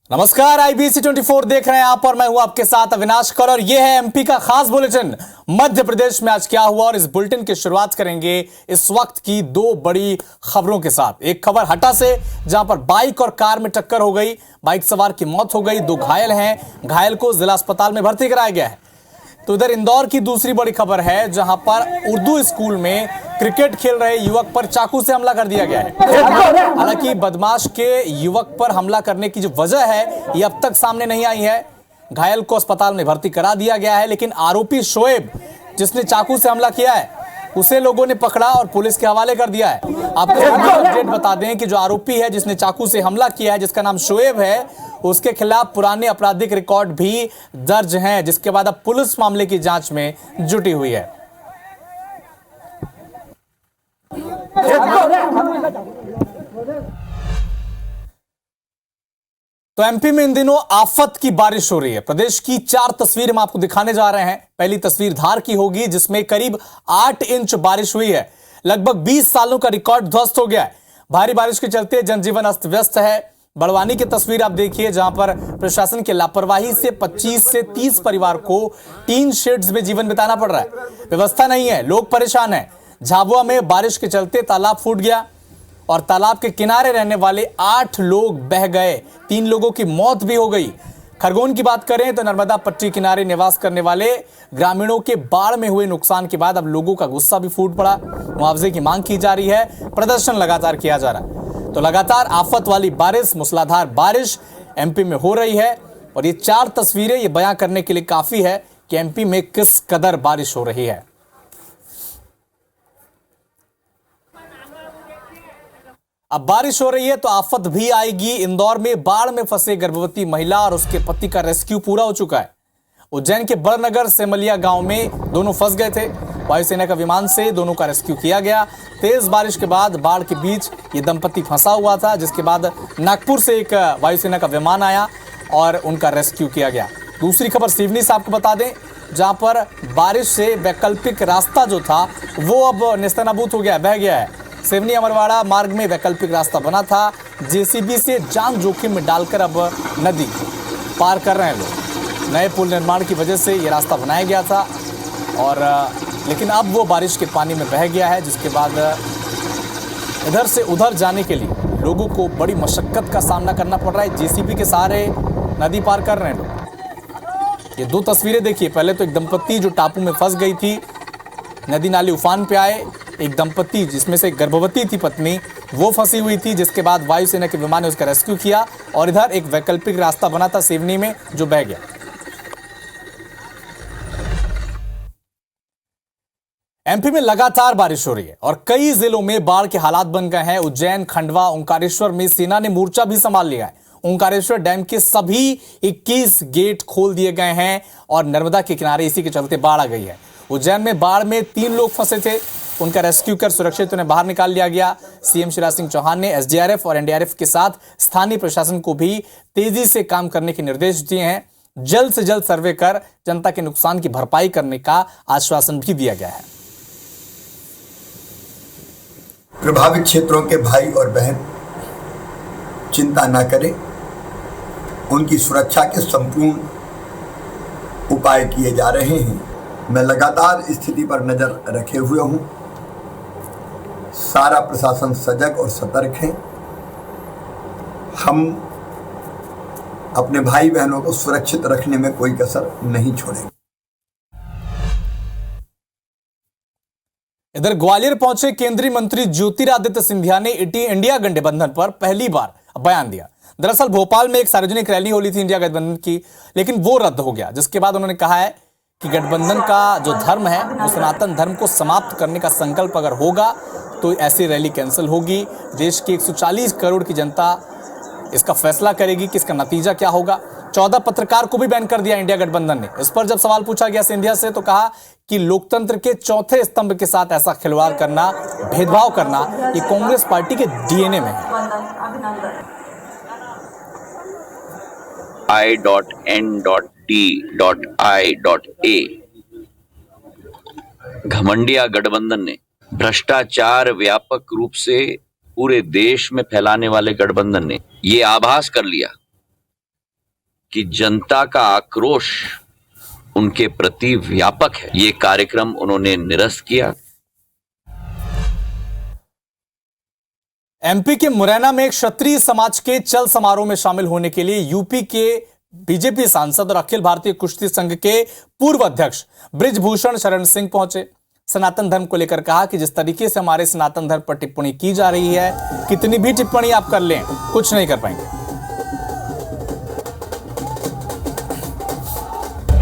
नमस्कार, IBC 24 देख रहे हैं आप और मैं हूं आपके साथ अविनाश कर और यह है MP का खास बुलेटिन। मध्य प्रदेश में आज क्या हुआ और इस बुलेटिन की शुरुआत करेंगे इस वक्त की दो बड़ी खबरों के साथ। एक खबर हटा से, जहां पर बाइक और कार में टक्कर हो गई, बाइक सवार की मौत हो गई, 2 घायल हैं, घायल को जिला अस्पताल में भर्ती कराया गया है। तो इधर इंदौर की दूसरी बड़ी खबर है, जहां पर उर्दू स्कूल में क्रिकेट खेल रहे युवक पर चाकू से हमला कर दिया गया है। हालांकि बदमाश के युवक पर हमला करने की जो वजह है ये अब तक सामने नहीं आई है। घायल को अस्पताल में भर्ती करा दिया गया है, लेकिन आरोपी शोएब जिसने चाकू से हमला किया है उसे लोगों ने पकड़ा और पुलिस के हवाले कर दिया है। आपको अपडेट बता दें कि जो आरोपी है जिसने चाकू से हमला किया है, जिसका नाम शोएब है, उसके खिलाफ पुराने आपराधिक रिकॉर्ड भी दर्ज हैं, जिसके बाद अब पुलिस मामले की जांच में जुटी हुई है। तो MP में इन दिनों आफत की बारिश हो रही है। प्रदेश की 4 तस्वीर हम आपको दिखाने जा रहे हैं। पहली तस्वीर धार की होगी, जिसमें करीब 8 इंच बारिश हुई है। लगभग 20 सालों का रिकॉर्ड ध्वस्त हो गया है। भारी बारिश के चलते जनजीवन अस्त व्यस्त है। बड़वानी की तस्वीर आप देखिए, जहां पर प्रशासन की लापरवाही से 25 से 30 परिवार को टीन शेड्स में जीवन बिताना पड़ रहा है। व्यवस्था नहीं है, लोग परेशान हैं। झाबुआ में बारिश के चलते तालाब फूट गया और तालाब के किनारे रहने वाले 8 लोग बह गए, 3 लोगों की मौत भी हो गई। खरगोन की बात करें तो नर्मदा पट्टी किनारे निवास करने वाले ग्रामीणों के बाढ़ में हुए नुकसान के बाद अब लोगों का गुस्सा भी फूट पड़ा। मुआवजे की मांग की जा रही है, प्रदर्शन लगातार किया जा रहा है। तो लगातार आफत वाली बारिश, मूसलाधार बारिश MP में हो रही है और ये 4 तस्वीरें ये बयां करने के लिए काफी है कि MP में किस कदर बारिश हो रही है। अब बारिश हो रही है तो आफत भी आएगी। इंदौर में बाढ़ में फंसे गर्भवती महिला और उसके पति का रेस्क्यू पूरा हो चुका है। उज्जैन के बड़नगर सेमलिया गांव में दोनों फंस गए थे। वायुसेना का विमान से दोनों का रेस्क्यू किया गया। तेज बारिश के बाद बाढ़ के बीच ये दंपति फंसा हुआ था, जिसके बाद नागपुर से एक वायुसेना का विमान आया और उनका रेस्क्यू किया गया। दूसरी खबर सिवनी से आपको बता दें, जहां पर बारिश से वैकल्पिक रास्ता जो था वो अब नेस्तनाबूत हो गया, बह गया है। सिवनी अमरवाड़ा मार्ग में वैकल्पिक रास्ता बना था, JCB से जान जोखिम में डालकर अब नदी पार कर रहे हैं लोग। नए पुल निर्माण की वजह से ये रास्ता बनाया गया था और लेकिन अब वो बारिश के पानी में बह गया है, जिसके बाद इधर से उधर जाने के लिए लोगों को बड़ी मशक्कत का सामना करना पड़ रहा है। JCB के सहारे नदी पार कर रहे हैं लोग। ये 2 तस्वीरें देखिए। पहले तो एक दंपत्ति जो टापू में फंस गई थी, नदी नाले उफान पे आए। एक दंपत्ति जिसमें से गर्भवती थी पत्नी, वो फंसी हुई थी, जिसके बाद वायुसेना के विमान ने उसका रेस्क्यू किया और इधर एक वैकल्पिक रास्ता बना था सिवनी में जो बह गया। MP में लगातार बारिश हो रही है और कई जिलों में बाढ़ के हालात बन गए हैं। उज्जैन, खंडवा, ओंकारेश्वर में सेना ने मोर्चा भी संभाल लिया है। ओंकारेश्वर डैम के सभी 21 गेट खोल दिए गए हैं और नर्मदा के किनारे इसी के चलते बाढ़ आ गई है। उज्जैन में बाढ़ में 3 लोग फंसे थे, उनका रेस्क्यू कर सुरक्षित उन्हें बाहर निकाल लिया गया। CM शिवराज सिंह चौहान ने SDRF और NDRF के साथ स्थानीय प्रशासन को भी तेजी से काम करने के निर्देश दिए हैं। जल्द से जल्द सर्वे कर जनता के नुकसान की भरपाई करने का आश्वासन भी दिया गया है। प्रभावित क्षेत्रों के भाई और बहन चिंता न करें, उनकी सुरक्षा के संपूर्ण उपाय किए जा रहे हैं। मैं लगातार स्थिति पर नजर रखे हुए हूं। सारा प्रशासन सजग और सतर्क है। हम अपने भाई बहनों को सुरक्षित रखने में कोई कसर नहीं छोड़ेंगे। इधर ग्वालियर पहुंचे केंद्रीय मंत्री ज्योतिरादित्य सिंधिया ने इंडिया गठबंधन पर पहली बार बयान दिया। दरअसल भोपाल में एक सार्वजनिक रैली होनी थी इंडिया गठबंधन की, लेकिन वो रद्द हो गया, जिसके बाद उन्होंने कहा है कि गठबंधन का जो धर्म है वो सनातन धर्म को समाप्त करने का संकल्प अगर होगा तो ऐसी रैली कैंसिल होगी। देश की 140 करोड़ की जनता इसका फैसला करेगी कि इसका नतीजा क्या होगा। 14 पत्रकार को भी बैन कर दिया इंडिया गठबंधन ने। इस पर जब सवाल पूछा गया सिंधिया से तो कहा कि लोकतंत्र के चौथे स्तंभ के साथ ऐसा खिलवाड़ करना, भेदभाव करना, ये कांग्रेस पार्टी के DNA में है। I.N. घमंडिया गठबंधन ने भ्रष्टाचार व्यापक रूप से पूरे देश में फैलाने वाले गठबंधन ने ये आभास कर लिया कि जनता का आक्रोश उनके प्रति व्यापक है। ये कार्यक्रम उन्होंने निरस्त किया। एमपी के मुरैना में एक क्षत्रिय समाज के चल समारोह में शामिल होने के लिए यूपी के बीजेपी सांसद और अखिल भारतीय कुश्ती संघ के पूर्व अध्यक्ष बृजभूषण शरण सिंह पहुंचे। सनातन धर्म को लेकर कहा कि जिस तरीके से हमारे सनातन धर्म पर टिप्पणी की जा रही है, कितनी भी टिप्पणी आप कर लें, कुछ नहीं कर पाएंगे।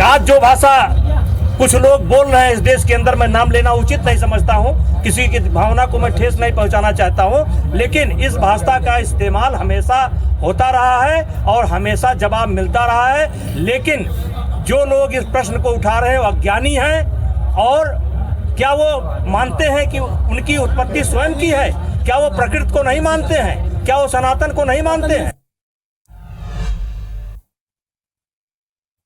आज जो भाषा कुछ लोग बोल रहे हैं इस देश के अंदर, मैं नाम लेना उचित नहीं समझता हूं, किसी की भावना को मैं ठेस नहीं पहुंचाना चाहता हूं, लेकिन इस भाषा का इस्तेमाल हमेशा होता रहा है और हमेशा जवाब मिलता रहा है। लेकिन जो लोग इस प्रश्न को उठा रहे हैं वो अज्ञानी हैं। और क्या वो मानते हैं कि उनकी उत्पत्ति स्वयं की है? क्या वो प्रकृति को नहीं मानते हैं? क्या वो सनातन को नहीं मानते हैं?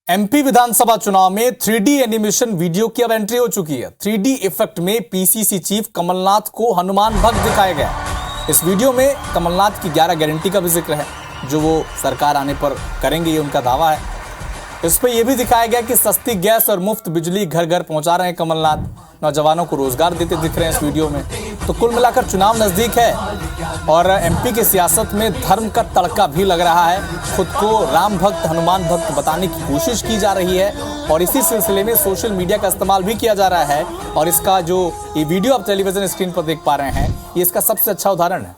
एमपी विधानसभा चुनाव में 3D एनिमेशन वीडियो की अब एंट्री हो चुकी है। 3D इफेक्ट में पीसीसी चीफ कमलनाथ को हनुमान भक्त दिखाया गया। इस वीडियो में कमलनाथ की 11 गारंटी का भी जिक्र है जो वो सरकार आने पर करेंगे, ये उनका दावा है। इस पर यह भी दिखाया गया कि सस्ती गैस और मुफ्त बिजली घर घर पहुंचा रहे हैं कमलनाथ। नौजवानों को रोजगार देते दिख रहे हैं इस वीडियो में। तो कुल मिलाकर चुनाव नजदीक है और एमपी की सियासत में धर्म का तड़का भी लग रहा है। खुद को राम भक्त, हनुमान भक्त बताने की कोशिश की जा रही है और इसी सिलसिले में सोशल मीडिया का इस्तेमाल भी किया जा रहा है। और इसका जो ये वीडियो आप टेलीविजन स्क्रीन पर देख पा रहे हैं, ये इसका सबसे अच्छा उदाहरण है।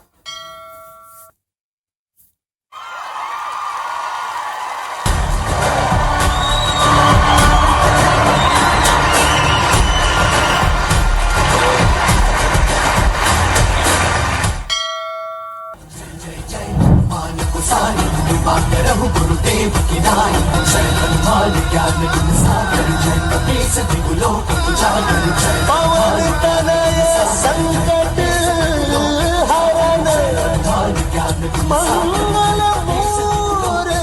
गुरुदेव की नाई ज्ञान गुण सागर जय कपीस दिगुलोक उजागर जय पवन तनय संकट हरण ज्ञान मंगल मूर्ति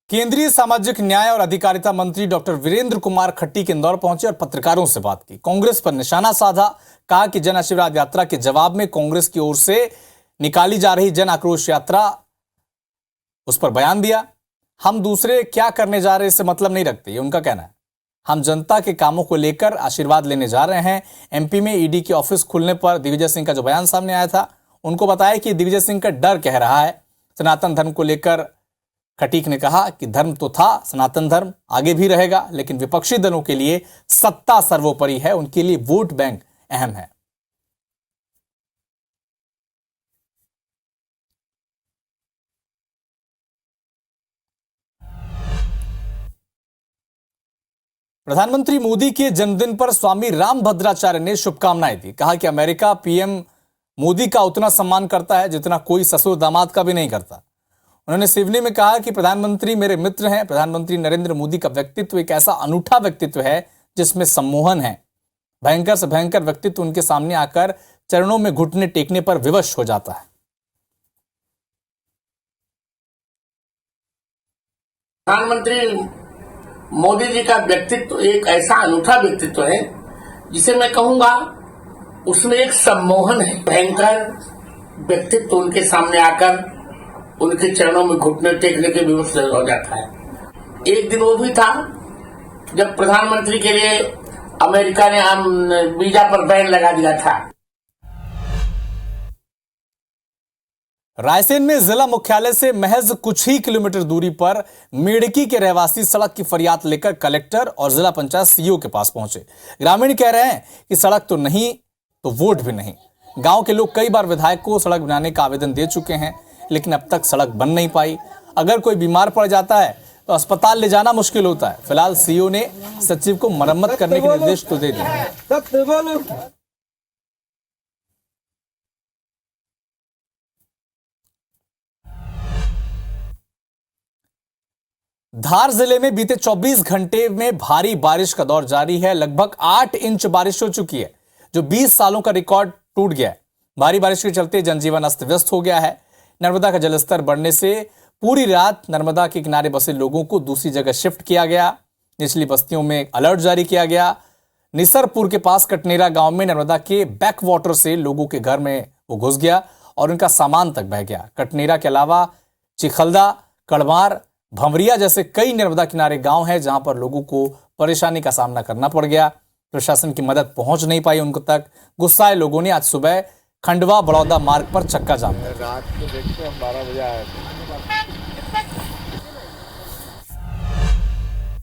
केंद्रीय सामाजिक न्याय और अधिकारिता मंत्री डॉक्टर वीरेंद्र कुमार खट्टिक इंदौर पहुंचे और पत्रकारों से बात की। कांग्रेस पर निशाना साधा, कहा कि जन आशीर्वाद यात्रा के जवाब में कांग्रेस की ओर से निकाली जा रही जन आक्रोश यात्रा, उस पर बयान दिया। हम दूसरे क्या करने जा रहे हैं इससे मतलब नहीं रखते, ये उनका कहना है। हम जनता के कामों को लेकर आशीर्वाद लेने जा रहे हैं। एमपी में ईडी के ऑफिस खुलने पर दिग्विजय सिंह का जो बयान सामने आया था, उनको बताया कि दिग्विजय सिंह का डर कह रहा है। सनातन धर्म को लेकर खटीक ने कहा कि धर्म तो था, सनातन धर्म आगे भी रहेगा, लेकिन विपक्षी दलों के लिए सत्ता सर्वोपरि है, उनके लिए वोट बैंक अहम है। प्रधानमंत्री मोदी के जन्मदिन पर स्वामी रामभद्राचार्य ने शुभकामनाएं दी। कहा कि अमेरिका पीएम मोदी का उतना सम्मान करता है जितना कोई ससुर दामाद का भी नहीं करता। उन्होंने सिवनी में कहा कि प्रधानमंत्री मेरे मित्र हैं। प्रधानमंत्री नरेंद्र मोदी का व्यक्तित्व एक ऐसा अनूठा व्यक्तित्व है जिसमें सम्मोहन है। भयंकर से भयंकर व्यक्तित्व उनके सामने आकर चरणों में घुटने टेकने पर विवश हो जाता है। प्रधानमंत्री मोदी जी का व्यक्तित्व एक ऐसा अनूठा व्यक्तित्व है जिसे मैं कहूंगा उसमें एक सम्मोहन है। भयंकर व्यक्तित्व उनके सामने आकर उनके चरणों में घुटने टेकने के विवश हो जाता है। एक दिन वो भी था जब प्रधानमंत्री के लिए अमेरिका ने वीजा पर बैन लगा दिया था। रायसेन में जिला मुख्यालय से महज कुछ ही किलोमीटर दूरी पर मेड़की के रहवासी सड़क की फरियाद लेकर कलेक्टर और जिला पंचायत सीईओ के पास पहुंचे। ग्रामीण कह रहे हैं कि सड़क तो नहीं तो वोट भी नहीं। गांव के लोग कई बार विधायक को सड़क बनाने का आवेदन दे चुके हैं, लेकिन अब तक सड़क बन नहीं पाई। अगर कोई बीमार पड़ जाता है तो अस्पताल ले जाना मुश्किल होता है। फिलहाल सीईओ ने सचिव को मरम्मत करने के निर्देश तो दे दिए। धार जिले में बीते 24 घंटे में भारी बारिश का दौर जारी है। लगभग 8 इंच बारिश हो चुकी है, जो 20 सालों का रिकॉर्ड टूट गया है। भारी बारिश के चलते जनजीवन अस्त व्यस्त हो गया है। नर्मदा का जलस्तर बढ़ने से पूरी रात नर्मदा के किनारे बसे लोगों को दूसरी जगह शिफ्ट किया गया। निचली बस्तियों में अलर्ट जारी किया गया। निसरपुर के पास कटनेरा गांव में नर्मदा के बैक वाटर से लोगों के घर में वो घुस गया और उनका सामान तक बह गया। कटनेरा के अलावा चिखलदा, कड़मार, भंवरिया जैसे कई नर्मदा किनारे गांव हैं जहां पर लोगों को परेशानी का सामना करना पड़ गया। प्रशासन की मदद पहुंच नहीं पाई उनको तक। गुस्साए लोगों ने आज सुबह खंडवा बड़ौदा मार्ग पर चक्का जाम कर दिया। रात को देखते हम 12 बजे आए थे।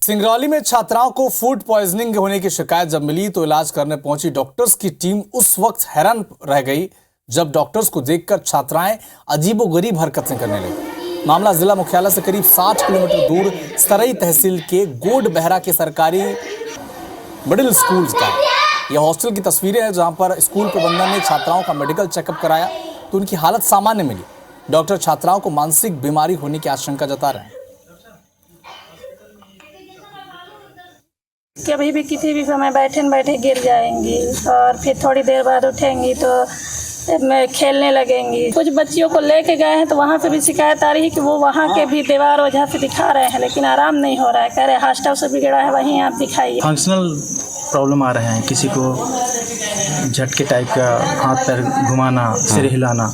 सिंगरौली में छात्राओं को फूड पॉइजनिंग होने की शिकायत जब मिली तो इलाज करने पहुंची डॉक्टर्स की टीम उस वक्त हैरान रह गई जब डॉक्टर्स को देखकर छात्राएं अजीबोगरीब हरकतें करने लगी। मामला जिला मुख्यालय से करीब 60 किलोमीटर दूर सरई तहसील के गोड बहरा के सरकारी मिडिल स्कूल का यह हॉस्टल की तस्वीरें हैं, जहां पर स्कूल प्रबंधन ने छात्राओं का मेडिकल चेकअप कराया तो उनकी हालत सामान्य मिली। डॉक्टर छात्राओं को मानसिक बीमारी होने की आशंका जता रहे हैं। कभी भी किसी भी समय बैठे न बैठे गिर जाएंगी और फिर थोड़ी देर बाद उठेंगी तो मैं खेलने लगेंगी। कुछ बच्चियों को लेके गए हैं तो वहाँ से भी शिकायत आ रही है कि वो वहाँ के भी दीवार वजह से दिखा रहे हैं, लेकिन आराम नहीं हो रहा है। कह रहे हॉस्टल से बिगड़ा है, वहीं आप दिखाइए। फंक्शनल प्रॉब्लम आ रहे हैं, किसी को झटके टाइप का, हाथ पैर घुमाना, सिर हिलाना,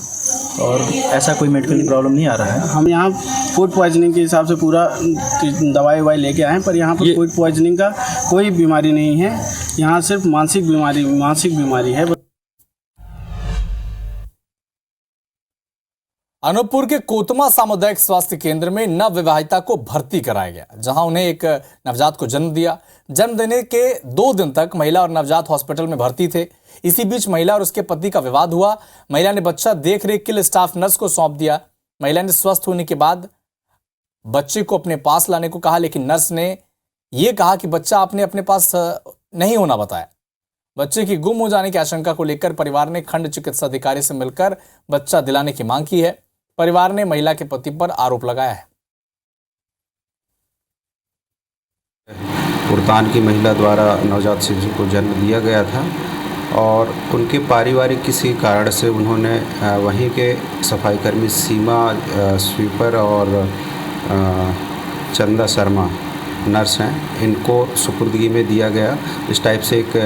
और ऐसा कोई मेडिकल प्रॉब्लम नहीं आ रहा है। हम यहाँ फूड पॉइजनिंग के हिसाब से पूरा दवाई ववाई लेके आए हैं, पर यहाँ पर फूड पॉइजनिंग का कोई बीमारी नहीं है। यहाँ सिर्फ मानसिक बीमारी है। अनूपपुर के कोतमा सामुदायिक स्वास्थ्य केंद्र में नवविवाहिता को भर्ती कराया गया, जहां उन्हें एक नवजात को जन्म दिया। जन्म देने के 2 दिन तक महिला और नवजात हॉस्पिटल में भर्ती थे। इसी बीच महिला और उसके पति का विवाद हुआ। महिला ने बच्चा देख रेख के लिए स्टाफ नर्स को सौंप दिया। महिला ने स्वस्थ होने के बाद बच्चे को अपने पास लाने को कहा, लेकिन नर्स ने यह कहा कि बच्चा आपने अपने पास नहीं होना बताया। बच्चे की गुम हो जाने की आशंका को लेकर परिवार ने खंड चिकित्सा अधिकारी से मिलकर बच्चा दिलाने की मांग की है। परिवार ने महिला के पति पर आरोप लगाया है। उड़तान की महिला द्वारा नवजात शिशु को जन्म दिया गया था और उनके पारिवारिक किसी कारण से उन्होंने वहीं के सफाईकर्मी सीमा स्वीपर और चंदा शर्मा नर्स हैं, इनको सुपुर्दगी में दिया गया। इस टाइप से एक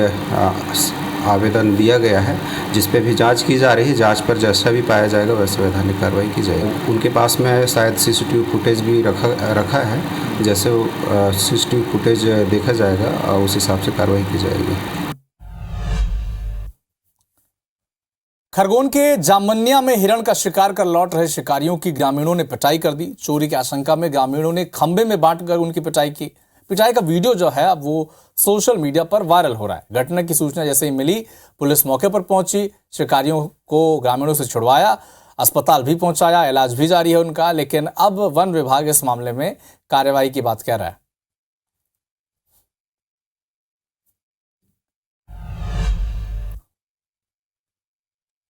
आवेदन दिया गया है, जिस पे भी जांच की जा रही है। जांच पर जैसा भी पाया जाएगा वैसे वैधानिक कार्रवाई की जाएगी। उनके पास में शायद सीसीटीवी फुटेज भी रखा है, जैसे वो सीसीटीवी फुटेज देखा जाएगा और उस हिसाब से कार्रवाई की जाएगी। खरगोन के जामनिया में हिरण का शिकार कर लौट रहे शिकारियों की ग्रामीणों ने पिटाई कर दी। चोरी की आशंका में ग्रामीणों ने खंबे में बांटकर उनकी पिटाई की। पिटाई का वीडियो जो है अब वो सोशल मीडिया पर वायरल हो रहा है। घटना की सूचना जैसे ही मिली, पुलिस मौके पर पहुंची, शिकारियों को ग्रामीणों से छुड़वाया, अस्पताल भी पहुंचाया, इलाज भी जारी है उनका। लेकिन अब वन विभाग इस मामले में कार्रवाई की बात कह रहा है।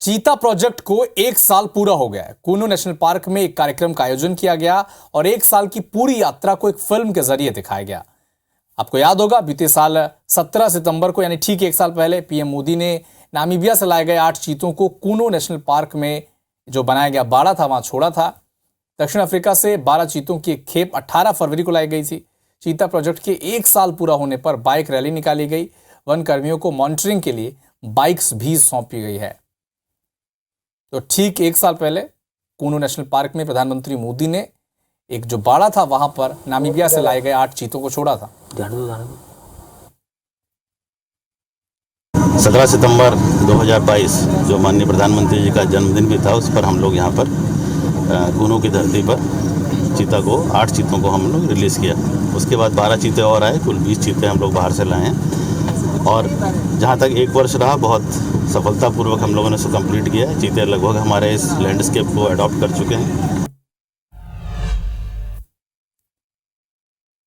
चीता प्रोजेक्ट को 1 साल पूरा हो गया है। कूनो नेशनल पार्क में एक कार्यक्रम का आयोजन किया गया और 1 साल की पूरी यात्रा को एक फिल्म के जरिए दिखाया गया। आपको याद होगा, बीते साल 17 सितंबर को, यानी ठीक 1 साल पहले, पीएम मोदी ने नामीबिया से लाए गए 8 चीतों को कूनो नेशनल पार्क में जो बनाया गया बाड़ा था, वहां छोड़ा था। दक्षिण अफ्रीका से 12 चीतों की एक खेप 18 फरवरी को लाई गई थी। चीता प्रोजेक्ट के 1 साल पूरा होने पर बाइक रैली निकाली गई। वन कर्मियों को मॉनिटरिंग के लिए बाइक्स भी सौंपी गई है। तो ठीक 1 साल पहले कूनो नेशनल पार्क में प्रधानमंत्री मोदी ने एक जो बाड़ा था वहां पर नामीबिया से लाए गए 8 चीतों को छोड़ा था। 17 सितंबर 2022 जो माननीय प्रधानमंत्री जी का जन्मदिन भी था, उस पर हम लोग यहाँ पर कूनो की धरती पर चीता को 8 चीतों को हम लोग रिलीज़ किया। उसके बाद 12 चीते और आए, कुल 20 चीते हम लोग बाहर से लाए हैं। और जहाँ तक 1 वर्ष रहा, बहुत सफलतापूर्वक हम लोगों ने उसको कंप्लीट किया है। चीते लगभग हमारे इस लैंडस्केप को अडॉप्ट कर चुके हैं।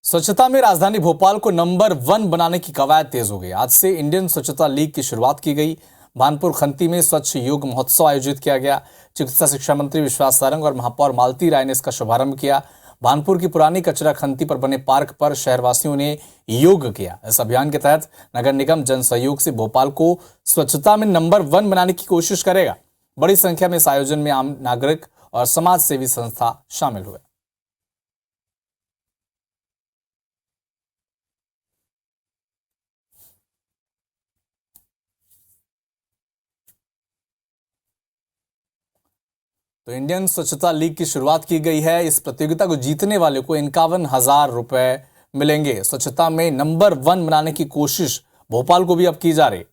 स्वच्छता में राजधानी भोपाल को नंबर 1 बनाने की कवायद तेज हो गई। आज से इंडियन स्वच्छता लीग की शुरुआत की गई। भानपुर खंती में स्वच्छ योग महोत्सव आयोजित किया गया। चिकित्सा शिक्षा मंत्री विश्वास सारंग और महापौर मालती राय ने इसका शुभारंभ किया। भानपुर की पुरानी कचरा खंती पर बने पार्क पर शहरवासियों ने योग किया। इस अभियान के तहत नगर निगम जन सहयोग से भोपाल को स्वच्छता में नंबर 1 बनाने की कोशिश करेगा। बड़ी संख्या में इस आयोजन में आम नागरिक और समाज सेवी संस्था शामिल हुए। तो इंडियन स्वच्छता लीग की शुरुआत की गई है। इस प्रतियोगिता को जीतने वाले को 51,000 रुपए मिलेंगे। स्वच्छता में नंबर 1 बनाने की कोशिश भोपाल को भी अब की जा रही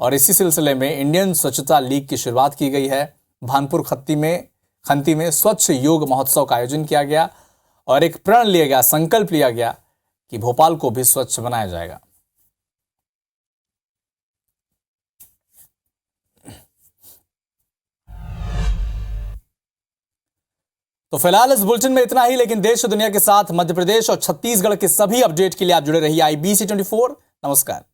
और इसी सिलसिले में इंडियन स्वच्छता लीग की शुरुआत की गई है। भानपुर खंती में स्वच्छ योग महोत्सव का आयोजन किया गया और एक प्रण लिया गया, संकल्प लिया गया कि भोपाल को भी स्वच्छ बनाया जाएगा। तो फिलहाल इस बुलेटिन में इतना ही, लेकिन देश और दुनिया के साथ मध्य प्रदेश और छत्तीसगढ़ के सभी अपडेट के लिए आप जुड़े रहिए IBC 24। नमस्कार।